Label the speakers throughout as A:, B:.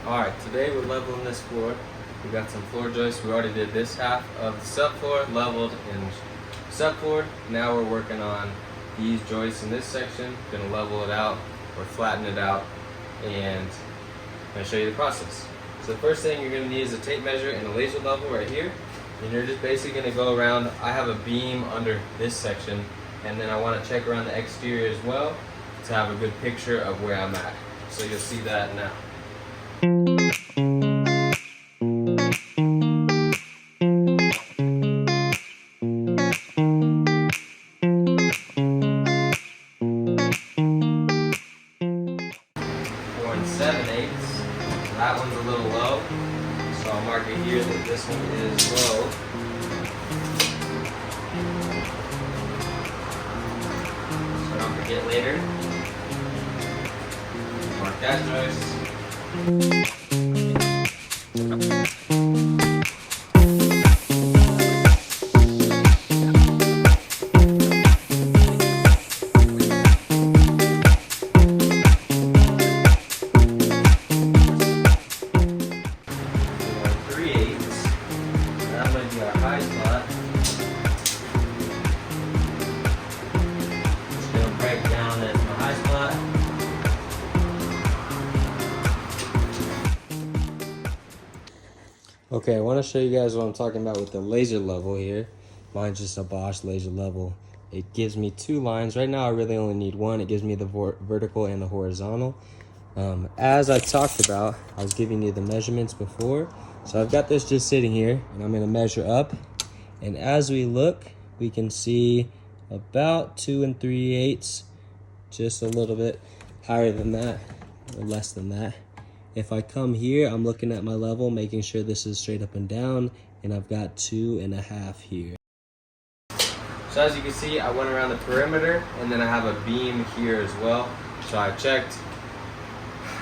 A: Alright, today we're leveling this floor. We got some floor joists. We already did this half of the subfloor, leveled in subfloor. Now we're working on these joists in this section. Gonna level it out or flatten it out, and I'm gonna show you the process. So the first thing you're gonna need is a tape measure and a laser level right here. And you're just basically gonna go around. I have a beam under this section, and then I wanna check around the exterior as well to have a good picture of where I'm at. So you'll see that now. Going 7/8. That one's a little low, so I'll mark it here that this one is low. So I don't forget later. Mark that joist. 3/8. That might be our high spot. Just gonna break down at my high spot. Okay, I want to show you guys what I'm talking about with the laser level here. Mine's just a Bosch laser level. It gives me two lines. Right now I really only need one. It gives me the vertical and the horizontal. As I talked about, I was giving you the measurements before. So I've got this just sitting here, and I'm going to measure up. And as we look, we can see about 2 3/8, just a little bit higher than that, or less than that. If I come here, I'm looking at my level, making sure this is straight up and down, and I've got 2 1/2 here. So as you can see, I went around the perimeter, and then I have a beam here as well. So I checked.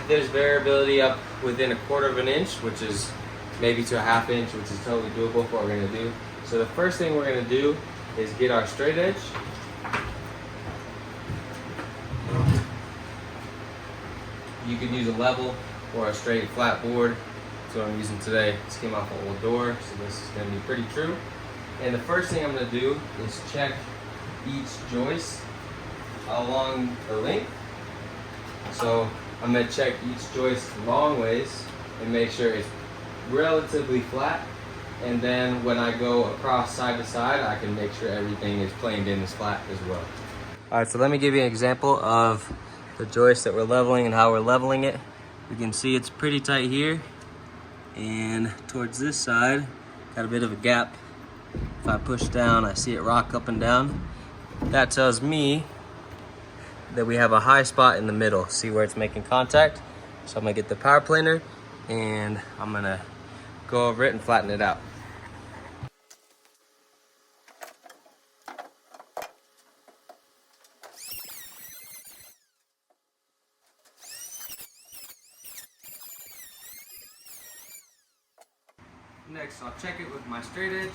A: There's variability up within 1/4 of an inch, which is maybe to 1/2 inch, which is totally doable for what we're gonna do. So the first thing we're gonna do is get our straight edge. You could use a level or a straight flat board. That's what I'm using today. This came off an old door, so this is gonna be pretty true. And the first thing I'm gonna do is check each joist along the length. So I'm gonna check each joist long ways and make sure it's relatively flat. And then when I go across side to side, I can make sure everything is planed in as flat as well. All right, so let me give you an example of the joist that we're leveling and how we're leveling it. You can see it's pretty tight here, and towards this side, got a bit of a gap. If I push down, I see it rock up and down. That tells me that we have a high spot in the middle. See where it's making contact? So I'm gonna get the power planer, and I'm gonna go over it and flatten it out. Next, I'll check it with my straight edge.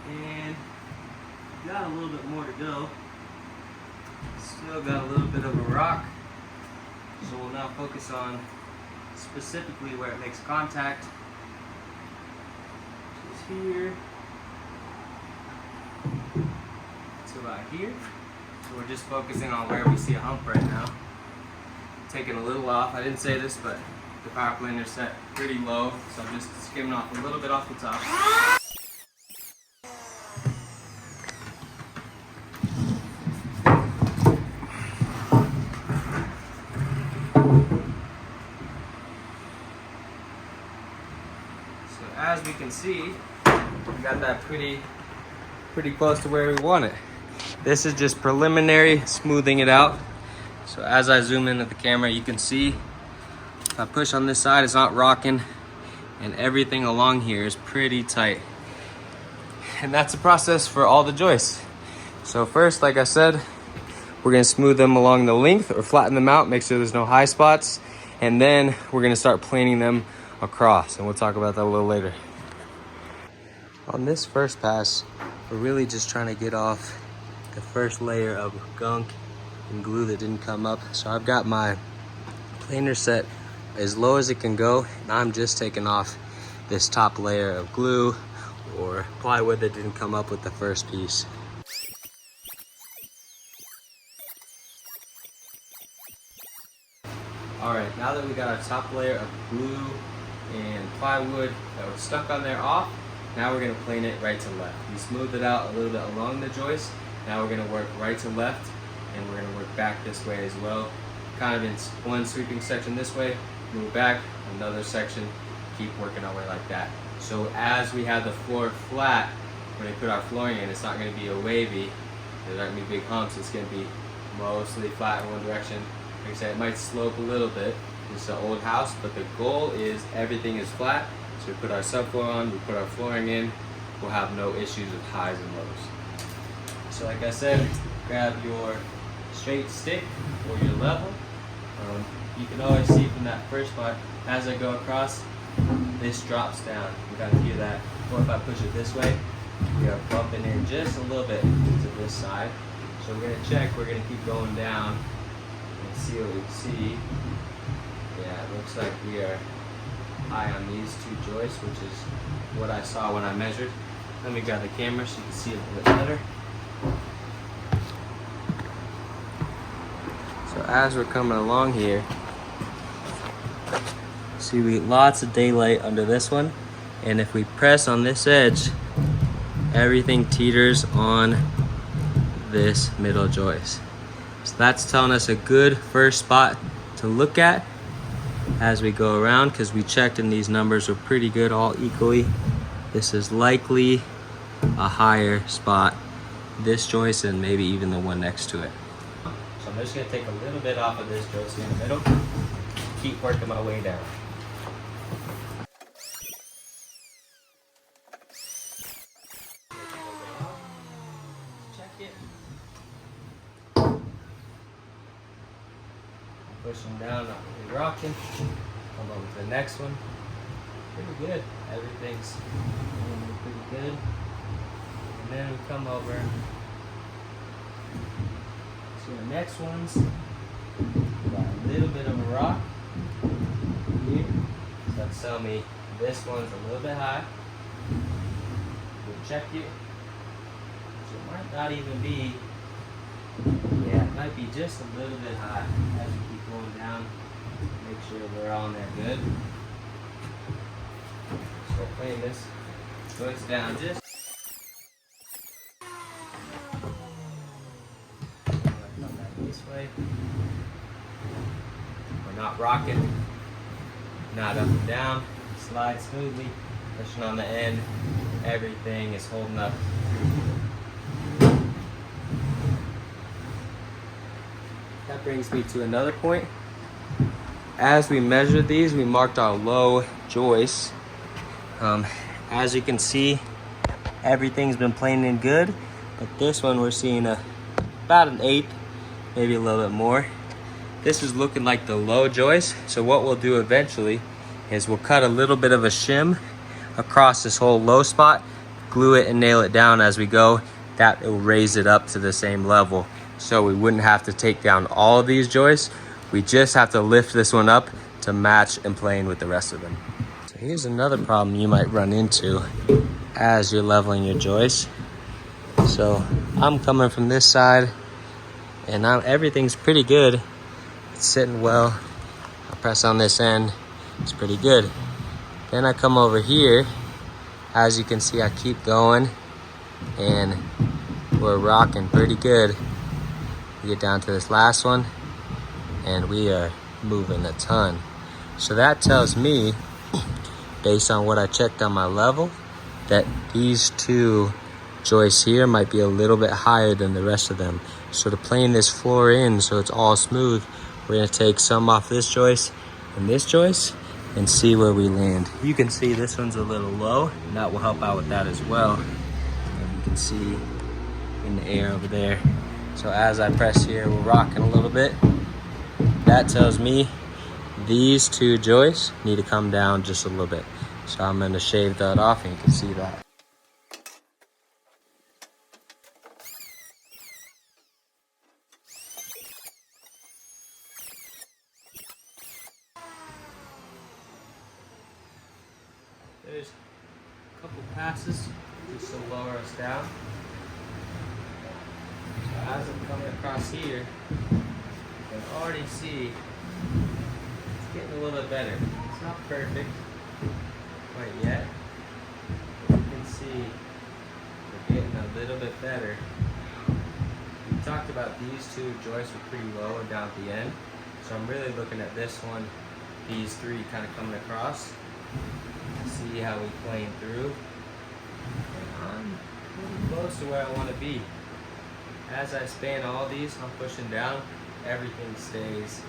A: And got a little bit more to go. Still got a little bit of a rock. So we'll now focus on specifically where it makes contact. Just here to about here. So we're just focusing on where we see a hump right now. Taking a little off. I didn't say this, but the power planer is set pretty low, so I'm just skimming off a little bit off the top. So as we can see, we got that pretty close to where we want it. This is just preliminary smoothing it out. So as I zoom in at the camera, you can see if I push on this side, it's not rocking, and everything along here is pretty tight. And that's the process for all the joists. So first, like I said, we're gonna smooth them along the length or flatten them out, make sure there's no high spots, and then we're gonna start planing them across, and we'll talk about that a little later. On this first pass, we're really just trying to get off the first layer of gunk and glue that didn't come up. So I've got my planer set as low as it can go, and I'm just taking off this top layer of glue or plywood that didn't come up with the first piece. All right, now that we got our top layer of glue and plywood that was stuck on there off, now we're gonna plane it right to left. We smoothed it out a little bit along the joist. Now we're gonna work right to left, and we're gonna work back this way as well. Kind of in one sweeping section this way, move back, another section, keep working our way like that. So as we have the floor flat, when we put our flooring in, it's not gonna be a wavy, there's not gonna be big humps, it's gonna be mostly flat in one direction. Like I said, it might slope a little bit. It's an old house, but the goal is everything is flat. So we put our subfloor on, we put our flooring in, we'll have no issues with highs and lows. So like I said, grab your straight stick or your level. You can always see from that first part, as I go across, this drops down. You kind of feel that. Or if I push it this way, we are bumping in just a little bit to this side. So we're gonna check, we're gonna keep going down and see what we see. Yeah, it looks like we are high on these two joists, which is what I saw when I measured. Let me grab the camera so you can see it a little bit better. So as we're coming along here, see we get lots of daylight under this one, and if we press on this edge, everything teeters on this middle joist. So that's telling us a good first spot to look at as we go around, because we checked and these numbers are pretty good all equally. This is likely a higher spot, this joist, and maybe even the one next to it. So I'm just gonna take a little bit off of this joist in the middle, keep working my way down. Check it. Pushing down, not really rocking. Come over to the next one. Pretty good. Everything's moving pretty good. And then we come over to the next ones. We got a little bit of a rock here. So that's telling me this one's a little bit high. We'll check it. So it might not even be, yeah, it might be just a little bit high as we keep going down. Make sure we're on there good. Start playing this joist down just. Come back this way. We're not rocking, not up and down. Slide smoothly, pushing on the end. Everything is holding up. That brings me to another point. As we measured these, we marked our low joists. As you can see, everything's been planed in good, but this one we're seeing about an 1/8, maybe a little bit more. This is looking like the low joist. So what we'll do eventually is we'll cut a little bit of a shim across this whole low spot, glue it and nail it down as we go. That will raise it up to the same level. So we wouldn't have to take down all of these joists. We just have to lift this one up to match and plane with the rest of them. So here's another problem you might run into as you're leveling your joists. So I'm coming from this side, and everything's pretty good. It's sitting well. I press on this end, it's pretty good. Then I come over here. As you can see, I keep going, and we're rocking pretty good. We get down to this last one, and we are moving a ton. So that tells me, based on what I checked on my level, that these two joists here might be a little bit higher than the rest of them. So to plane this floor in so it's all smooth, we're gonna take some off this joist and this joist and see where we land. You can see this one's a little low, and that will help out with that as well. And you can see in the air over there. So as I press here, we're rocking a little bit. That tells me these two joists need to come down just a little bit. So I'm gonna shave that off, and you can see that. passes just to lower us down. So as I'm coming across here, you can already see it's getting a little bit better. It's not perfect quite yet. You can see we're getting a little bit better. We talked about these two joists were pretty low and down at the end. So I'm really looking at this one, these three kind of coming across. See how we plane through. And I'm pretty close to where I want to be. As I span all these, I'm pushing down. Everything stays.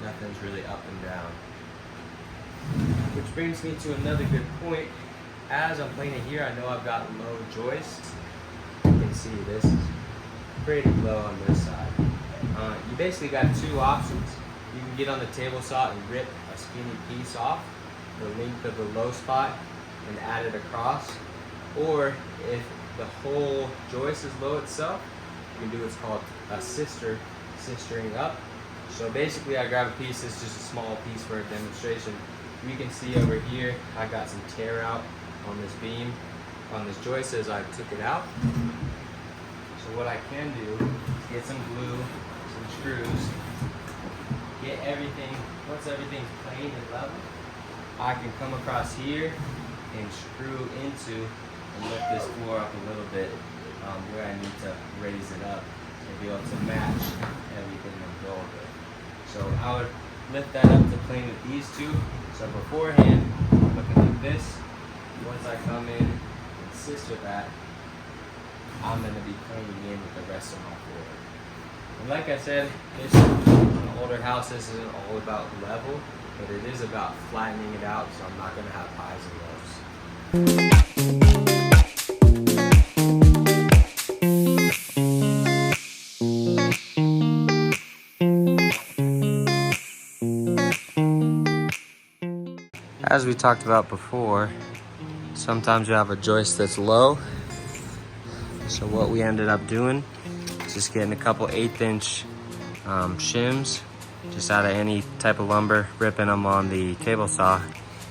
A: Nothing's really up and down. Which brings me to another good point. As I'm planing here, I know I've got low joists. You can see this is pretty low on this side. You basically got two options. You can get on the table saw and rip a skinny piece off the length of the low spot and add it across. Or if the whole joist is low itself, you can do what's called a sistering up. So basically I grab a piece, it's just a small piece for a demonstration. We can see over here, I got some tear out on this beam, on this joist as I took it out. So what I can do is get some glue, some screws, get everything, once everything's plain and level, I can come across here and screw into and lift this floor up a little bit where I need to raise it up and be able to match everything I'm going with. So I would lift that up to plane with these two. So beforehand, looking like this, once I come in and assist with that, I'm going to be planing in with the rest of my floor. And like I said, this is an older house, this isn't all about level, but it is about flattening it out, so I'm not going to have highs and lows. As we talked about before, sometimes you have a joist that's low. So what we ended up doing is just getting a couple 1/8 inch shims, just out of any type of lumber, ripping them on the table saw.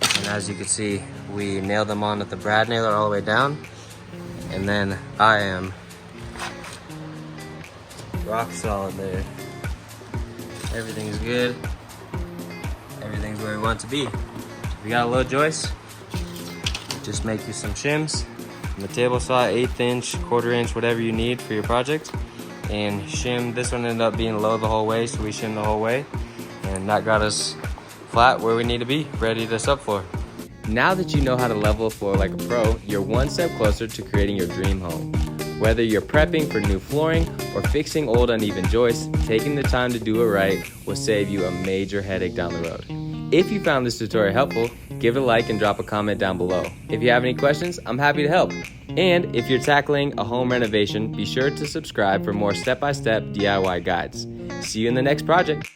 A: And as you can see, we nailed them on with the brad nailer all the way down. And then I am rock solid there. Everything's good. Everything's where we want it to be. If you got a low joist, just make you some shims. On the table saw, 1/8 inch, 1/4 inch, whatever you need for your project. And shim, this one ended up being low the whole way, so we shimmed the whole way. And that got us flat where we need to be, ready to subfloor. Now that you know how to level a floor like a pro, you're one step closer to creating your dream home. Whether you're prepping for new flooring or fixing old uneven joists, taking the time to do it right will save you a major headache down the road. If you found this tutorial helpful, give it a like and drop a comment down below. If you have any questions, I'm happy to help. And if you're tackling a home renovation, be sure to subscribe for more step-by-step DIY guides. See you in the next project.